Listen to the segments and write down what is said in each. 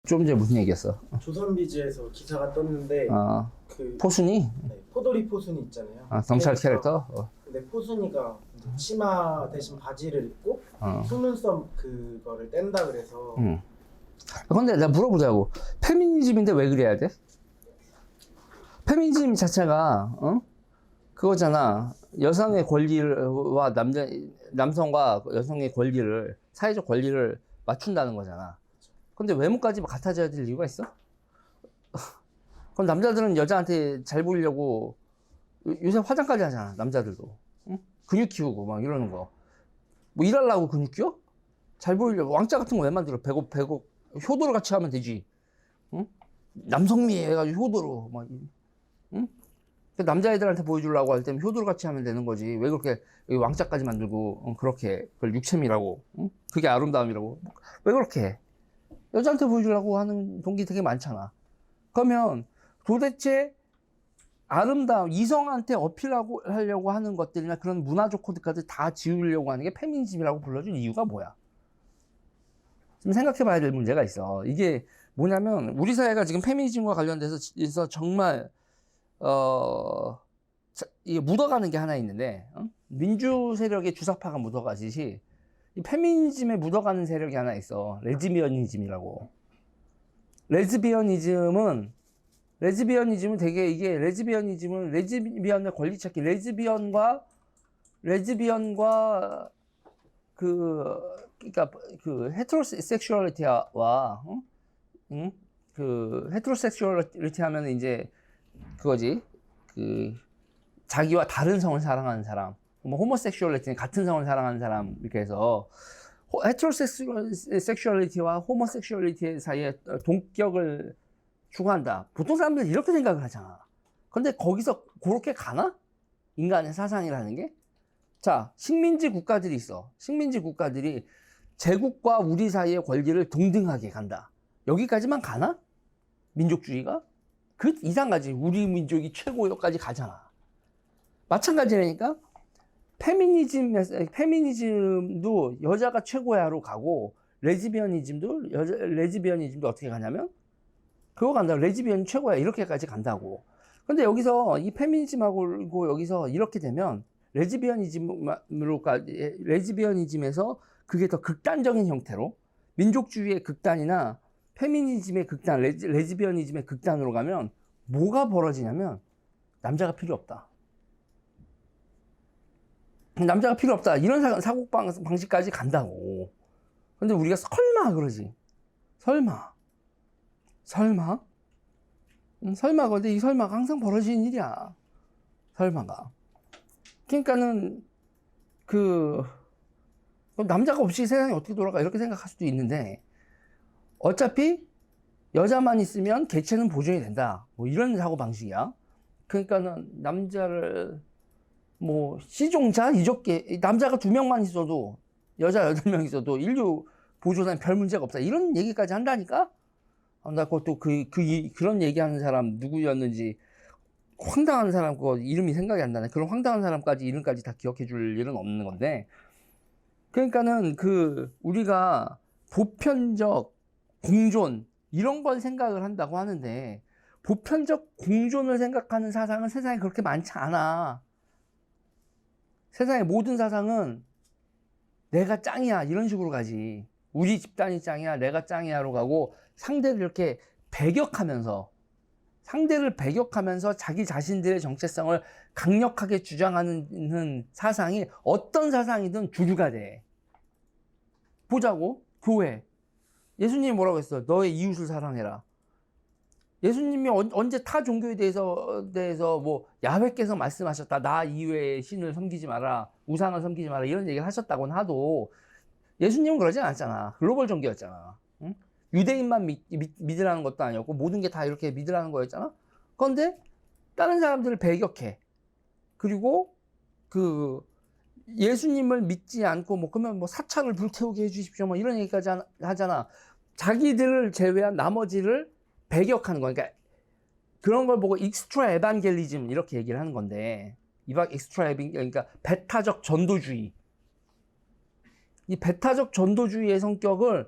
좀 전에 무슨 얘기했어? 조선비즈에서 기사가 떴는데 그 포순이? 네, 포도리 포순이 있잖아요. 경찰 그래서 캐릭터? 근데 포순이가 이제 치마 대신 바지를 입고 속눈썹 그거를 뗀다 그래서 근데 내가 물어보자고. 페미니즘인데 왜 그래야 돼? 페미니즘 자체가 그거잖아. 여성의 권리와 남성과 여성의 권리를, 사회적 권리를 맞춘다는 거잖아. 근데 외모까지 같아져야 될 이유가 있어? 그럼 남자들은 여자한테 잘 보이려고 요새 화장까지 하잖아, 남자들도. 응? 근육 키우고 막 이러는 거. 뭐 일하려고 근육 키워? 잘 보이려고. 왕자 같은 거 왜 만들어? 배고 효도를 같이 하면 되지. 응? 남성미 해가지고 효도로 막. 응? 남자애들한테 보여주려고 할 때는 효도를 같이 하면 되는 거지. 왜 그렇게 왕자까지 만들고 그렇게 그걸 육체미라고, 응? 그게 아름다움이라고. 왜 그렇게 해? 여자한테 보여주려고 하는 동기 되게 많잖아. 그러면 도대체 아름다움, 이성한테 어필하고 하려고 하는 것들이나 그런 문화적 코드까지 다 지우려고 하는 게 페미니즘이라고 불러준 이유가 뭐야? 좀 생각해 봐야 될 문제가 있어. 이게 뭐냐면, 우리 사회가 지금 페미니즘과 관련돼서 정말, 이게 묻어가는 게 하나 있는데, 민주 세력의 주사파가 묻어가듯이, 이 페미니즘에 묻어가는 세력이 하나 있어. 레즈비언이즘이라고. 레즈비언이즘은 되게, 이게 레즈비언의 권리 찾기, 그니까 헤테로섹슈얼리티와, 응? 헤테로섹슈얼리티 하면 이제, 그거지. 자기와 다른 성을 사랑하는 사람. 뭐, 호모섹슈얼리티는 같은 성을 사랑하는 사람, 이렇게 해서, 헤테로섹슈얼리티와 호모섹슈얼리티 사이에 동격을 추구한다. 보통 사람들은 이렇게 생각을 하잖아. 근데 거기서 그렇게 가나? 인간의 사상이라는 게? 자, 식민지 국가들이 있어. 식민지 국가들이 제국과 우리 사이의 권리를 동등하게 간다. 여기까지만 가나? 민족주의가? 그 이상 가지. 우리 민족이 최고여까지 가잖아. 마찬가지라니까? 페미니즘도 여자가 최고야로 가고, 레즈비언이즘도 어떻게 가냐면, 그거 간다. 레즈비언이 최고야. 이렇게까지 간다고. 근데 여기서 이 페미니즘하고 여기서 이렇게 되면 레즈비언이즘에서 그게 더 극단적인 형태로 민족주의의 극단이나 페미니즘의 극단, 레즈비언이즘의 극단으로 가면 뭐가 벌어지냐면 남자가 필요 없다. 남자가 필요 없다. 이런 사고방식까지 간다고. 근데 우리가 설마 그러지. 설마. 근데 이 설마가 항상 벌어지는 일이야. 설마가. 그러니까는, 남자가 없이 세상이 어떻게 돌아가, 이렇게 생각할 수도 있는데, 어차피 여자만 있으면 개체는 보존이 된다. 뭐 이런 사고방식이야. 그러니까는 남자를, 뭐, 시종자? 이적계, 남자가 2명만 있어도, 여자 8명 있어도 인류 보존에 별 문제가 없다. 이런 얘기까지 한다니까? 나 그것도 그런 얘기하는 사람 누구였는지 황당한 사람 그 이름이 생각이 안 나네. 그런 황당한 사람까지 이름까지 다 기억해 줄 일은 없는 건데. 그러니까는 우리가 보편적 공존 이런 걸 생각을 한다고 하는데 보편적 공존을 생각하는 사상은 세상에 그렇게 많지 않아. 세상의 모든 사상은 내가 짱이야 이런 식으로 가지. 우리 집단이 짱이야, 내가 짱이야로 가고 상대를 이렇게 배격하면서 자기 자신들의 정체성을 강력하게 주장하는 사상이 어떤 사상이든 주류가 돼. 보자고. 교회. 예수님이 뭐라고 했어? 너의 이웃을 사랑해라. 예수님이 언제 타 종교에 대해서 뭐 야훼께서 말씀하셨다. 나 이외의 신을 섬기지 마라. 우상을 섬기지 마라. 이런 얘기를 하셨다고는 하도 예수님은 그러지 않았잖아. 글로벌 종교였잖아. 응? 유대인만 믿으라는 것도 아니었고 모든 게 다 이렇게 믿으라는 거였잖아. 그런데 다른 사람들을 배격해. 그리고 예수님을 믿지 않고 그러면 사찰을 불태우게 해주십시오. 뭐 이런 얘기까지 하잖아. 자기들을 제외한 나머지를 배격하는 거야. 그러니까 그런 걸 보고 익스트라 에반겔리즘 이렇게 얘기를 하는 건데 그러니까 배타적 전도주의. 이 배타적 전도주의의 성격을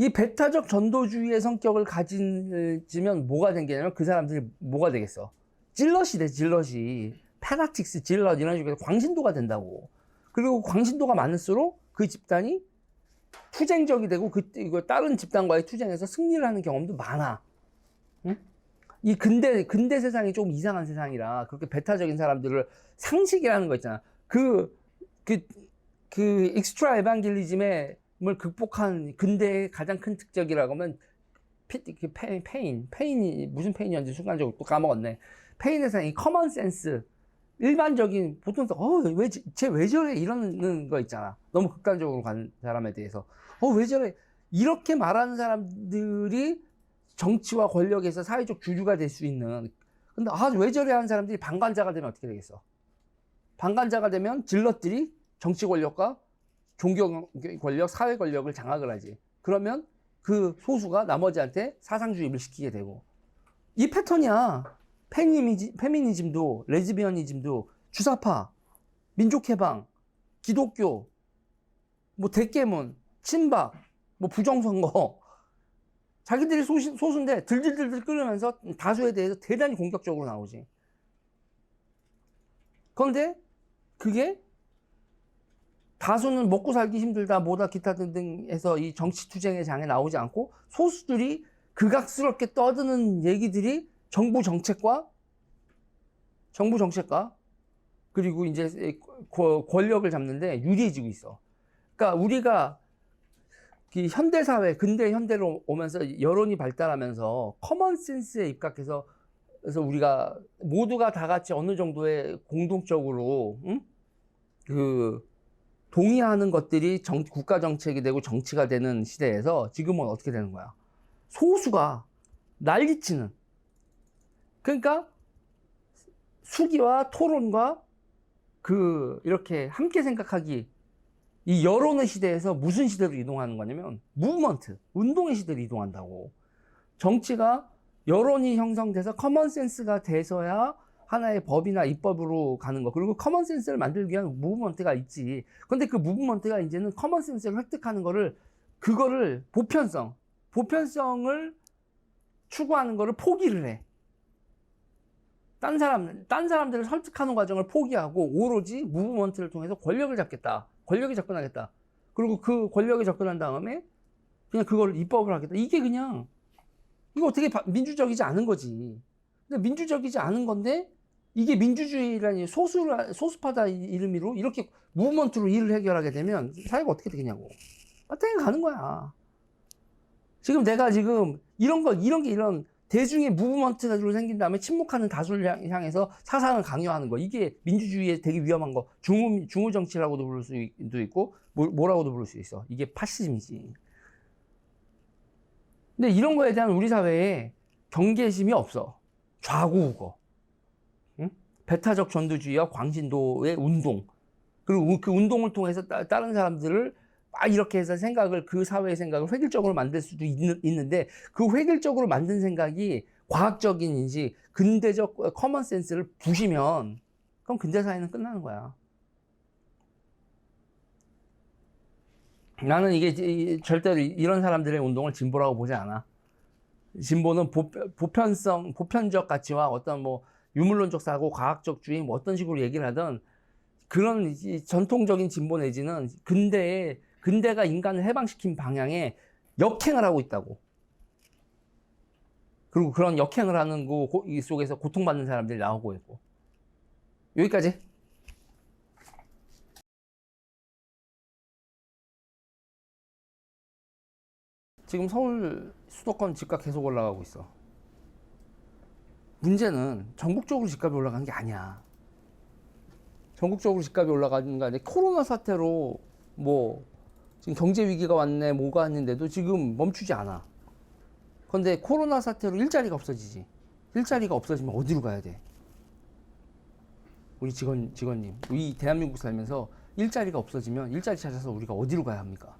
이 배타적 전도주의의 성격을 가지면 뭐가 생기냐면 그 사람들이 뭐가 되겠어? 질럿이 돼, 질럿이. 페나틱스, 질럿 이런 식으로 광신도가 된다고. 그리고 광신도가 많을수록 그 집단이 투쟁적이 되고 이거 다른 집단과의 투쟁에서 승리를 하는 경험도 많아. 응? 이 근대 세상이 좀 이상한 세상이라 그렇게 배타적인 사람들을 상식이라는 거 있잖아. 그 익스트라 에반겔리즘을 극복한 근대의 가장 큰 특적이라고 하면 페인이 무슨 페인이었는지 순간적으로 또 까먹었네. 페인에서 이 커먼 센스, 일반적인 보통 쟤 왜 저래 이러는 거 있잖아. 너무 극단적으로 가는 사람에 대해서 왜 저래 이렇게 말하는 사람들이 정치와 권력에서 사회적 주류가 될 수 있는. 근데 왜 저래 하는 사람들이 방관자가 되면 어떻게 되겠어? 방관자가 되면 질럿들이 정치 권력과 종교 권력, 사회 권력을 장악을 하지. 그러면 그 소수가 나머지한테 사상 주입을 시키게 되고. 이 패턴이야. 페미니즘도, 레즈비언이즘도, 주사파, 민족해방, 기독교, 뭐 대깨문, 친박, 뭐 부정선거. 자기들이 소수인데 들들들들 끓으면서 다수에 대해서 대단히 공격적으로 나오지. 그런데 그게 다수는 먹고 살기 힘들다, 뭐다, 기타 등등해서 이 정치 투쟁의 장에 나오지 않고 소수들이 극악스럽게 떠드는 얘기들이 정부 정책과 그리고 이제 권력을 잡는데 유리해지고 있어. 그러니까 우리가 현대 사회, 근대 현대로 오면서 여론이 발달하면서 커먼 센스에 입각해서 그래서 우리가 모두가 다 같이 어느 정도의 공동적으로 동의하는 것들이 국가 정책이 되고 정치가 되는 시대에서 지금은 어떻게 되는 거야? 소수가 난리치는. 그러니까 수기와 토론과 이렇게 함께 생각하기, 이 여론의 시대에서 무슨 시대로 이동하는 거냐면 무브먼트, 운동의 시대로 이동한다고. 정치가 여론이 형성돼서 커먼센스가 돼서야 하나의 법이나 입법으로 가는 거. 그리고 커먼센스를 만들기 위한 무브먼트가 있지. 근데 그 무브먼트가 이제는 커먼센스를 획득하는 그거를 보편성을 추구하는 거를 포기를 해. 딴 사람들을 설득하는 과정을 포기하고 오로지 무브먼트를 통해서 권력을 잡겠다. 권력에 접근하겠다. 그리고 그 권력에 접근한 다음에 그냥 그걸 입법을 하겠다. 이거 어떻게 민주적이지 않은 거지. 근데 민주적이지 않은 건데 이게 민주주의라니 소수파다 이름으로 이렇게 무브먼트로 일을 해결하게 되면 사회가 어떻게 되겠냐고. 땡 가는 거야. 내가 이런 대중의 무브먼트로 생긴 다음에 침묵하는 다수를 향해서 사상을 강요하는 거. 이게 민주주의에 되게 위험한 거. 중우 정치라고도 부를 수도 있고, 뭐라고도 부를 수 있어. 이게 파시즘이지. 근데 이런 거에 대한 우리 사회에 경계심이 없어. 좌고우고. 응? 배타적 전도주의와 광신도의 운동. 그리고 그 운동을 통해서 다른 사람들을 이렇게 해서 그 사회의 생각을 획일적으로 만들 수도 있는데 그 획일적으로 만든 생각이 과학적인지 근대적 커먼 센스를 부시면 그럼 근대 사회는 끝나는 거야. 나는 이게 절대로 이런 사람들의 운동을 진보라고 보지 않아. 진보는 보편적 가치와 어떤 유물론적 사고, 과학적주의 어떤 식으로 얘기를 하든 그런 전통적인 진보 내지는 근대가 인간을 해방시킨 방향에 역행을 하고 있다고. 그리고 그런 역행을 하는 이 속에서 고통받는 사람들이 나오고 있고. 여기까지. 지금 서울 수도권 집값 계속 올라가고 있어. 문제는 전국적으로 집값이 올라가는 게 아니야. 전국적으로 집값이 올라가는 게 아니라 코로나 사태로 지금 경제 위기가 왔네, 뭐가 왔는데도 지금 멈추지 않아. 그런데 코로나 사태로 일자리가 없어지지. 일자리가 없어지면 어디로 가야 돼? 우리 직원님, 우리 대한민국 살면서 일자리가 없어지면 일자리 찾아서 우리가 어디로 가야 합니까?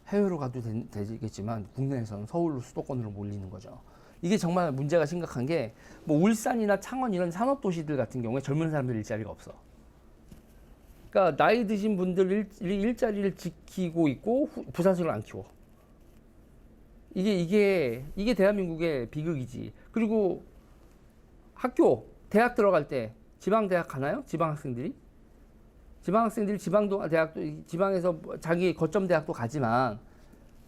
해외로 가도 되겠지만 국내에서는 서울로 수도권으로 몰리는 거죠. 이게 정말 문제가 심각한 게 울산이나 창원 이런 산업도시들 같은 경우에 젊은 사람들 일자리가 없어. 그러니까 나이 드신 분들이 일자리를 지키고 있고 부산수를 안 키워. 이게 대한민국의 비극이지. 그리고 학교, 대학 들어갈 때 지방 대학 가나요? 지방 학생들이? 지방 학생들이 지방도 대학도 지방에서 자기 거점 대학도 가지만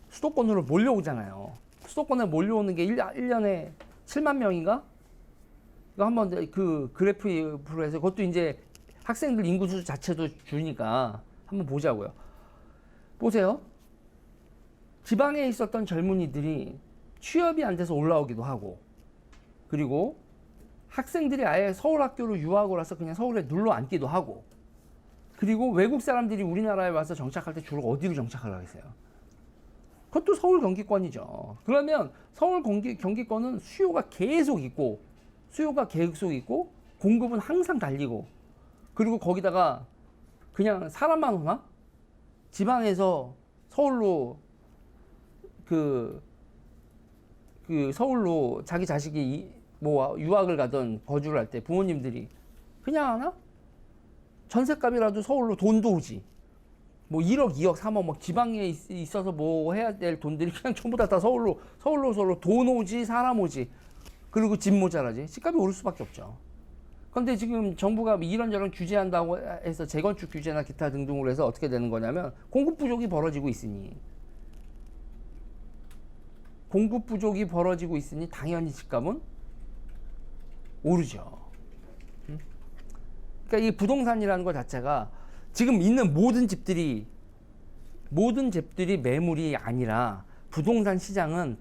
수도권으로 몰려오잖아요. 수도권에 몰려오는 게 1년에 7만 명인가? 이거 한번 그 그래프로 해서 그것도 이제 학생들 인구수 자체도 주니까 한번 보자고요. 보세요. 지방에 있었던 젊은이들이 취업이 안 돼서 올라오기도 하고, 그리고 학생들이 아예 서울 학교로 유학을 와서 그냥 서울에 눌러 앉기도 하고, 그리고 외국 사람들이 우리나라에 와서 정착할 때 주로 어디로 정착을 하겠어요? 그것도 서울 경기권이죠. 그러면 서울 경기권은 수요가 계속 있고 공급은 항상 달리고, 그리고 거기다가 그냥 사람만 오나? 지방에서 서울로 서울로 자기 자식이 뭐 유학을 가든 거주를 할 때 부모님들이 그냥 하나? 전셋값이라도 서울로 돈도 오지. 뭐 1억, 2억, 3억, 뭐 지방에 있어서 뭐 해야 될 돈들이 그냥 전부 다 서울로 돈 오지, 사람 오지. 그리고 집 모자라지. 집값이 오를 수밖에 없죠. 그런데 지금 정부가 이런저런 규제한다고 해서 재건축 규제나 기타 등등으로 해서 어떻게 되는 거냐면 공급 부족이 벌어지고 있으니 당연히 집값은 오르죠. 그러니까 이 부동산이라는 것 자체가 지금 있는 모든 집들이 매물이 아니라 부동산 시장은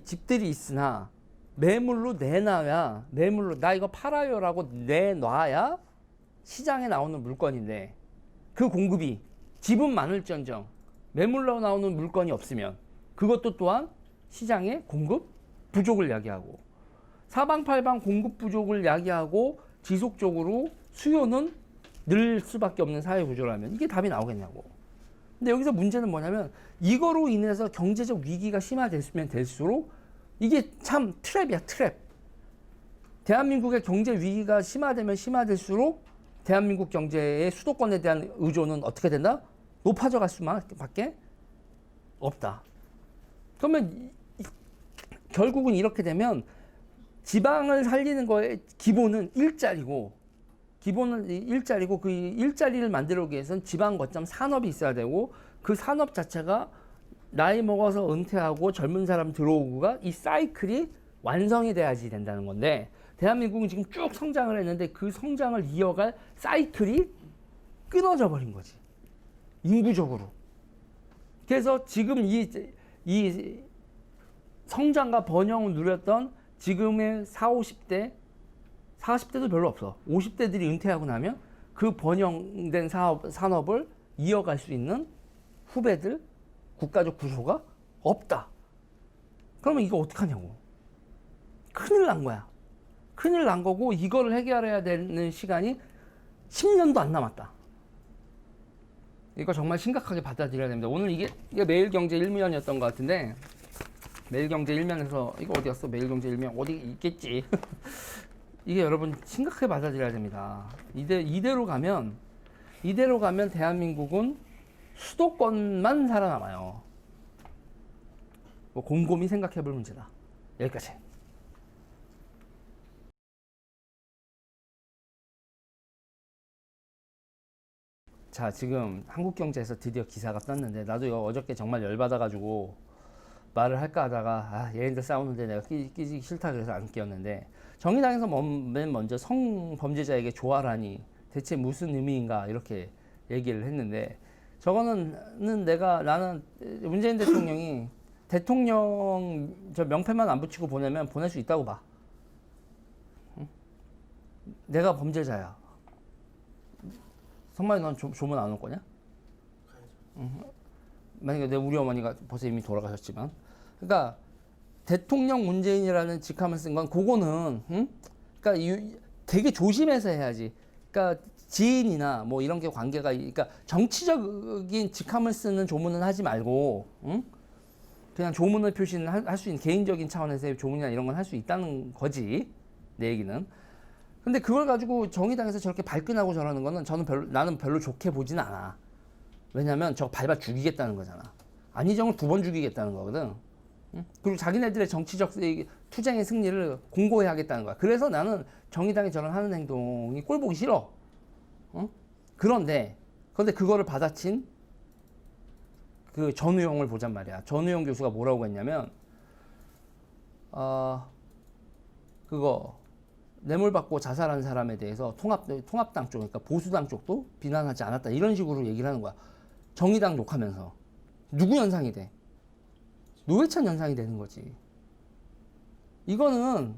집들이 있으나 매물로 내놔야, 나 이거 팔아요라고 내놔야 시장에 나오는 물건인데, 그 공급이 집은 많을지언정 매물로 나오는 물건이 없으면 그것도 또한 시장의 공급 부족을 야기하고, 사방팔방 공급 부족을 야기하고 지속적으로 수요는 늘 수밖에 없는 사회 구조라면 이게 답이 나오겠냐고. 근데 여기서 문제는 뭐냐면 이거로 인해서 경제적 위기가 심화됐으면 될수록 이게 참 트랩이야, 트랩. 대한민국의 경제 위기가 심화되면 심화될수록 대한민국 경제의 수도권에 대한 의존은 어떻게 된다? 높아져 갈 수밖에 없다. 그러면 결국은 이렇게 되면 지방을 살리는 거의 기본은 일자리고 그 일자리를 만들기 위해서는 지방 거점 산업이 있어야 되고, 그 산업 자체가 나이 먹어서 은퇴하고 젊은 사람 들어오고가 이 사이클이 완성이 돼야지 된다는 건데, 대한민국은 지금 쭉 성장을 했는데 그 성장을 이어갈 사이클이 끊어져 버린 거지, 인구적으로. 그래서 지금 이 성장과 번영을 누렸던 지금의 40대도 별로 없어. 50대들이 은퇴하고 나면 그 번영된 산업을 이어갈 수 있는 후배들, 국가적 구조가 없다. 그러면 이거 어떡하냐고. 큰일 난 거야. 큰일 난 거고, 이거를 해결해야 되는 시간이 10년도 안 남았다. 이거 정말 심각하게 받아들여야 됩니다. 오늘 이게 매일경제 일면이었던 것 같은데, 매일경제 일면에서 이거 어디였어? 매일경제 일면 어디 있겠지. 이게 여러분 심각하게 받아들여야 됩니다. 이대로 가면 대한민국은 수도권만 살아남아요. 뭐 곰곰이 생각해볼 문제다. 여기까지. 자, 지금 한국경제에서 드디어 기사가 떴는데, 나도 이거 어저께 정말 열받아가지고 말을 할까 하다가 얘네들 싸우는데 내가 끼기 싫다 그래서 안 끼었는데, 정의당에서 맨 먼저 성범죄자에게 조아라니 대체 무슨 의미인가 이렇게 얘기를 했는데, 저거는 나는 문재인 대통령이 대통령 저 명패만 안 붙이고 보낼 수 있다고 봐. 응? 내가 범죄자야. 성만이 넌 조문 안 올 거냐? 응. 만약에 우리 어머니가 벌써 이미 돌아가셨지만, 그러니까 대통령 문재인이라는 직함을 쓴 건 그거는, 응? 그러니까 되게 조심해서 해야지. 그러니까 지인이나 뭐 이런 게 관계가, 그러니까 정치적인 직함을 쓰는 조문은 하지 말고, 응? 그냥 조문을 표시는 할 수 있는, 개인적인 차원에서의 조문이나 이런 건 할 수 있다는 거지, 내 얘기는. 근데 그걸 가지고 정의당에서 저렇게 발끈하고 저러는 거는 나는 별로 좋게 보진 않아. 왜냐면 저거 밟아 죽이겠다는 거잖아. 안희정을 2번 죽이겠다는 거거든. 응? 그리고 자기네들의 정치적 투쟁의 승리를 공고히 하겠다는 거야. 그래서 나는 정의당이 저런 하는 행동이 꼴 보기 싫어. 응? 그런데 그거를 받아친 그 전우용을 보잔 말이야. 전우용 교수가 뭐라고 했냐면, 그거 뇌물 받고 자살한 사람에 대해서 통합당 쪽, 그러니까 보수당 쪽도 비난하지 않았다. 이런 식으로 얘기를 하는 거야. 정의당 욕하면서. 누구 연상이 돼? 노회찬 연상이 되는 거지. 이거는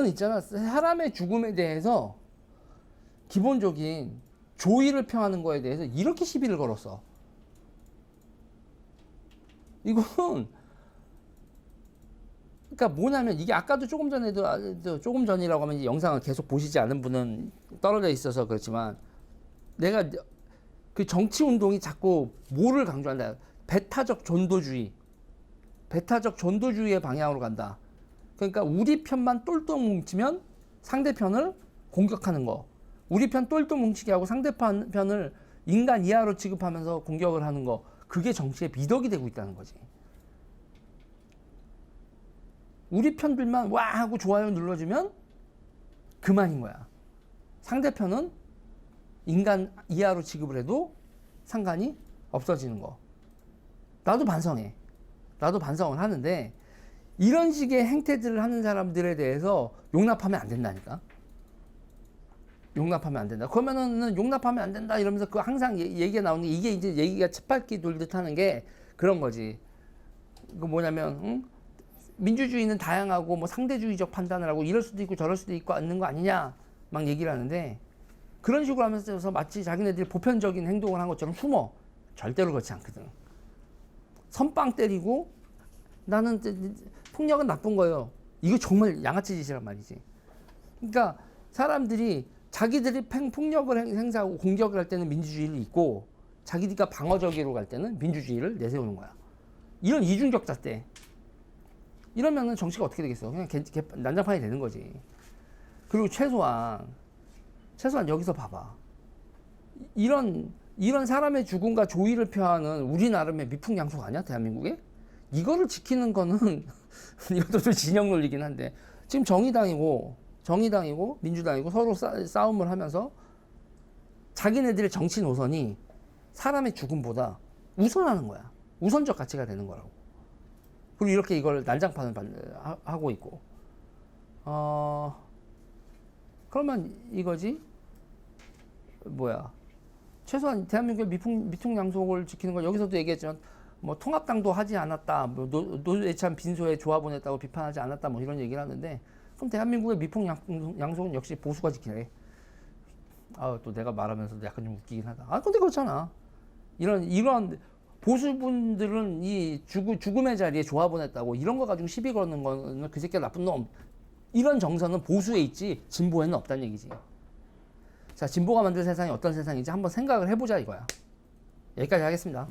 있잖아. 사람의 죽음에 대해서 기본적인 조의를 표하는 거에 대해서 이렇게 시비를 걸었어. 이건 그러니까 뭐냐면 이게 아까도 조금 전이라고 하면 이 영상을 계속 보시지 않은 분은 떨어져 있어서 그렇지만 내가 그 정치 운동이 자꾸 뭐를 강조한다. 배타적 전도주의의 방향으로 간다. 그러니까 우리 편만 똘똘 뭉치면 상대편을 공격하는 거. 우리 편 똘똘 뭉치게 하고 상대편을 인간 이하로 취급하면서 공격을 하는 거. 그게 정치의 미덕이 되고 있다는 거지. 우리 편들만 와 하고 좋아요 눌러주면 그만인 거야. 상대편은 인간 이하로 취급을 해도 상관이 없어지는 거. 나도 반성해. 나도 반성을 하는데 이런 식의 행태들을 하는 사람들에 대해서 용납하면 안 된다니까. 용납하면 안 된다. 그러면은 용납하면 안 된다 이러면서 그 항상 얘기가 나오는 게 이게 이제 얘기가 쳇바퀴 돌듯 하는 게 그런 거지. 그 뭐냐면 응? 민주주의는 다양하고 뭐 상대주의적 판단을 하고 이럴 수도 있고 저럴 수도 있고 않는 거 아니냐 막 얘기를 하는데 그런 식으로 하면서 마치 자기네들이 보편적인 행동을 한 것처럼 숨어. 절대로 그렇지 않거든. 선빵 때리고 나는 폭력은 나쁜 거예요. 이거 정말 양아치 짓이란 말이지. 그러니까 사람들이 자기들이 폭력을 행사하고 공격을 할 때는 민주주의를 잊고 자기가 방어적으로 갈 때는 민주주의를 내세우는 거야. 이런 이중격자 때 이러면은 정치가 어떻게 되겠어? 그냥 난장판이 되는 거지. 그리고 최소한 여기서 봐봐. 이런 사람의 죽음과 조의를 표하는 우리 나름의 미풍양속 아니야? 대한민국에? 이거를 지키는 거는 이것도 좀 진영 논리긴 한데 지금 정의당이고 민주당이고 서로 싸움을 하면서 자기네들의 정치 노선이 사람의 죽음보다 우선하는 거야. 우선적 가치가 되는 거라고. 그리고 이렇게 이걸 난장판을 하고 있고 그러면 이거지 뭐야 최소한 대한민국의 미통양속을 지키는 건 여기서도 얘기했지만 뭐 통합당도 하지 않았다 뭐 노회찬 빈소에 조화 보냈다고 비판하지 않았다 뭐 이런 얘기를 하는데 그럼 대한민국의 미통양속은 역시 보수가 지키네. 또 내가 말하면서도 약간 좀 웃기긴 하다. 근데 그렇잖아. 이런 보수분들은 이 죽음의 자리에 조화 보냈다고 이런 거 가지고 시비 거는 거는 그 새끼가 나쁜 놈. 이런 정서는 보수에 있지 진보에는 없다는 얘기지. 자, 진보가 만든 세상이 어떤 세상인지 한번 생각을 해보자 이거야. 여기까지 하겠습니다.